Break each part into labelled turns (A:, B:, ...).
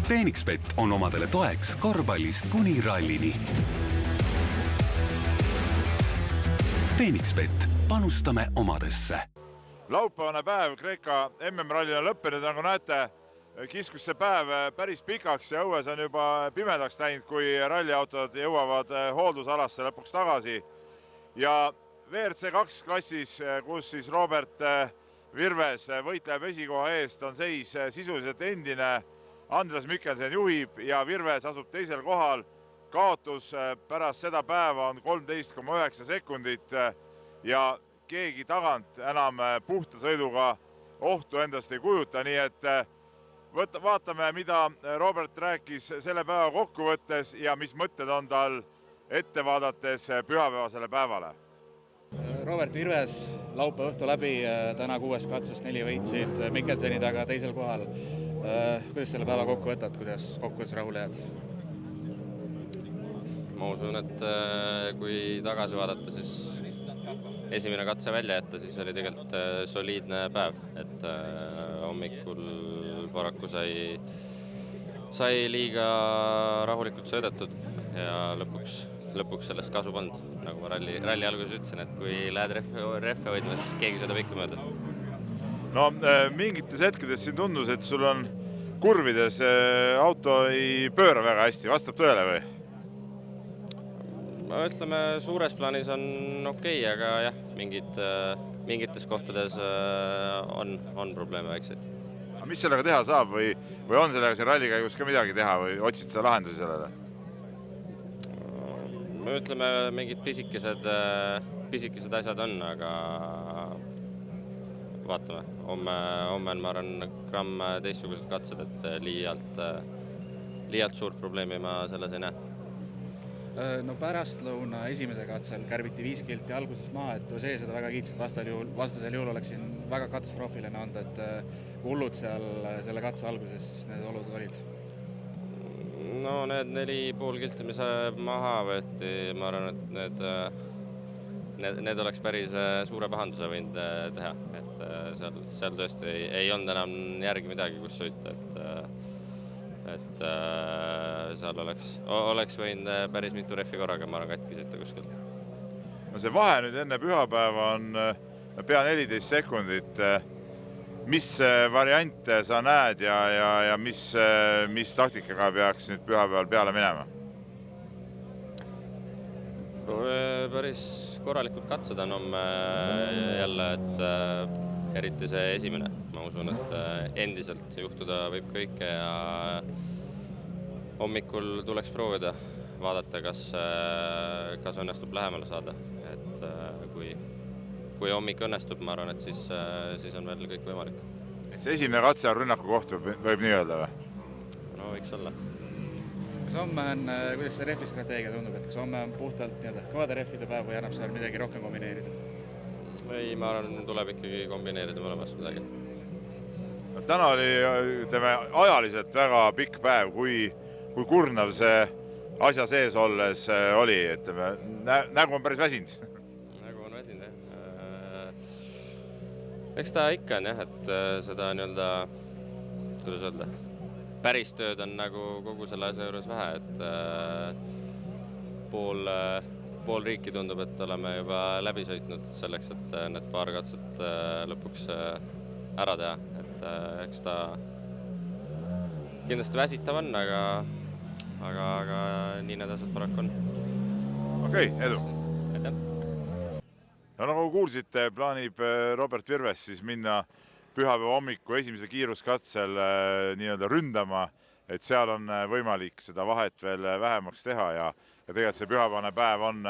A: Phoenixbet on omadele toeks korvpallist kuni rallini. Phoenixbet, panustame omadesse.
B: Laupäevane päev Kreeka MM-rallina lõppenud, nagu näete, kiskus see päev päris pikaks ja õues on juba pimedaks läinud, kui ralliautod jõuavad hooldusalasse lõpuks tagasi. Ja WRC 2 klassis, kus siis Robert Virves võitleb esikoha eest, on seis sisuliselt endine. Andres Mikkelsen juhib ja Virves asub teisel kohal. Kaotus pärast seda päeva on 13,9 sekundit ja keegi tagant enam puhta sõiduga ohtu endast ei kujuta, nii et vaatame, mida Robert rääkis selle päeva kokkuvõttes ja mis mõtted on tal ette vaadates pühapäevasele päevale.
C: Robert Virves laupäeva õhtu läbi, täna 6 katsest 4 võitsid, Mikkelseni taga teisel kohal. Kuidas selle päeva kokku võtad, kuidas kokkuvõttes rahule jääd?
D: Ma usun, et kui tagasi vaadata, siis esimene katse välja jätta, siis oli tegelikult soliidne päev, et hommikul paraku sai liiga rahulikult sõidetud ja lõpuks sellest kasu polnud. Nagu ma ralli alguses ütlesin, et kui lähed rehve hoidma, siis keegi sõidab ikka mööda.
B: No mingites hetkedes siin tundus, et sul on kurvides auto ei pööra väga hästi, vastab tõele või?
D: Ütleme, suures plaanis on okei, aga jah, mingites kohtades on probleeme väikseid.
B: Aga mis sellega teha saab või on sellega siin ralli käigus ka midagi teha või otsid sa lahendusi sellele?
D: Me ütleme, mingid pisikesed asjad on, aga vaatame. Homme on, ma arvan, gramm teistsugused katsed, et liialt suurt probleemi ma selles ei näe.
C: No pärastlõuna esimese katsel kärbiti 5 kilti algusest maha, et see seda väga kiitsid, vastasel juhul oleks siin väga katastroofiline olnud, et hullud seal selle katse alguses siis need olud olid.
D: No need 4,5 kilti, mis maha võeti, ma arvan, et need oleks päris suure pahanduse võinud teha, et seal tõesti ei olnud enam järgi midagi, kus sõita, et seal oleks võinud päris mitu rehvi korraga, ma arvan, katki sõita kuskil.
B: No see vahe nüüd enne pühapäeva on pea 14 sekundit. Mis variante sa näed ja mis taktikaga peaks nüüd pühapäeval peale minema?
D: No, päris korralikud katsed on homme jälle, et eriti see esimene. Ma usun, et endiselt juhtuda võib kõike ja hommikul tuleks proovida vaadata, kas õnnestub lähemale saada. Et kui hommik õnnestub, ma arvan, et siis on veel kõik võimalik.
B: Et see esimene katse on rünnaku kohta, võib nii öelda või?
D: No võiks olla.
C: Kas homme on, kuidas see rehvistrateegia tundub, et kas homme on puhtalt kõvade rehvide päev või annab seal midagi rohkem kombineerida?
D: Ei, ma arvan, tuleb ikkagi kombineerida mõlemast midagi.
B: Täna oli ajaliselt väga pikk päev, kui kurnav see asja sees olles oli, et nägu on päris väsinud.
D: Nägu on väsinud, jah. Eks ta ikka on, jah, et seda nii-öelda, kuidas öelda, päris tööd on nagu kogu selle asja juures vähe, et pool riiki tundub, et oleme juba läbi sõitnud selleks, et need paar katset lõpuks ära teha. Et eks ta kindlasti väsitav on, aga nii need asjad paraku on.
B: Okei, edu!
D: Aitäh!
B: No nagu kuulsite, plaanib Robert Virves siis minna pühapäeva hommiku esimese kiiruskatsel nii-öelda ründama, et seal on võimalik seda vahet veel vähemaks teha ja tegelikult see pühapäevane päev on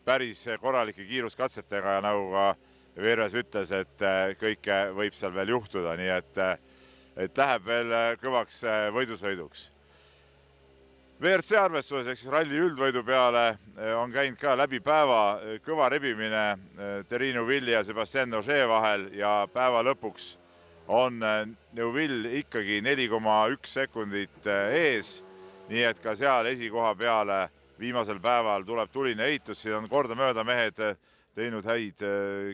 B: päris korralike kiiruskatsetega ja nagu ka Virves ütles, et kõike võib seal veel juhtuda, nii et läheb veel kõvaks võidusõiduks. WRC arvestuses, eks ralli üldvõidu peale on käinud ka läbi päeva kõva rebimine Thierry Neuville ja Sébastien Ogier vahel ja päeva lõpuks on Neuville ikkagi 4,1 sekundit ees, nii et ka seal esikoha peale viimasel päeval tuleb tuline ehitus, siin on kordamööda mehed teinud häid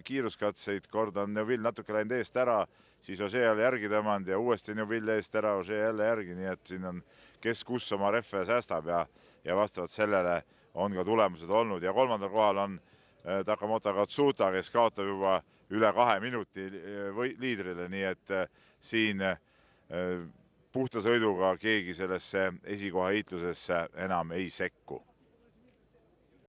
B: kiiruskatseid, kord on Neuville natuke läinud eest ära, siis Ose jälle järgi tõmmanud ja uuesti Neuville eest ära, Ose jälle järgi, nii et siin on kes kus oma rehve säästab ja vastavalt sellele on ka tulemused olnud ja kolmandal kohal on Takamoto Katsuta, kes kaotab juba üle 2 minuti liidrile, nii et siin puhta sõiduga keegi sellesse esikoha heitlusesse enam ei sekku.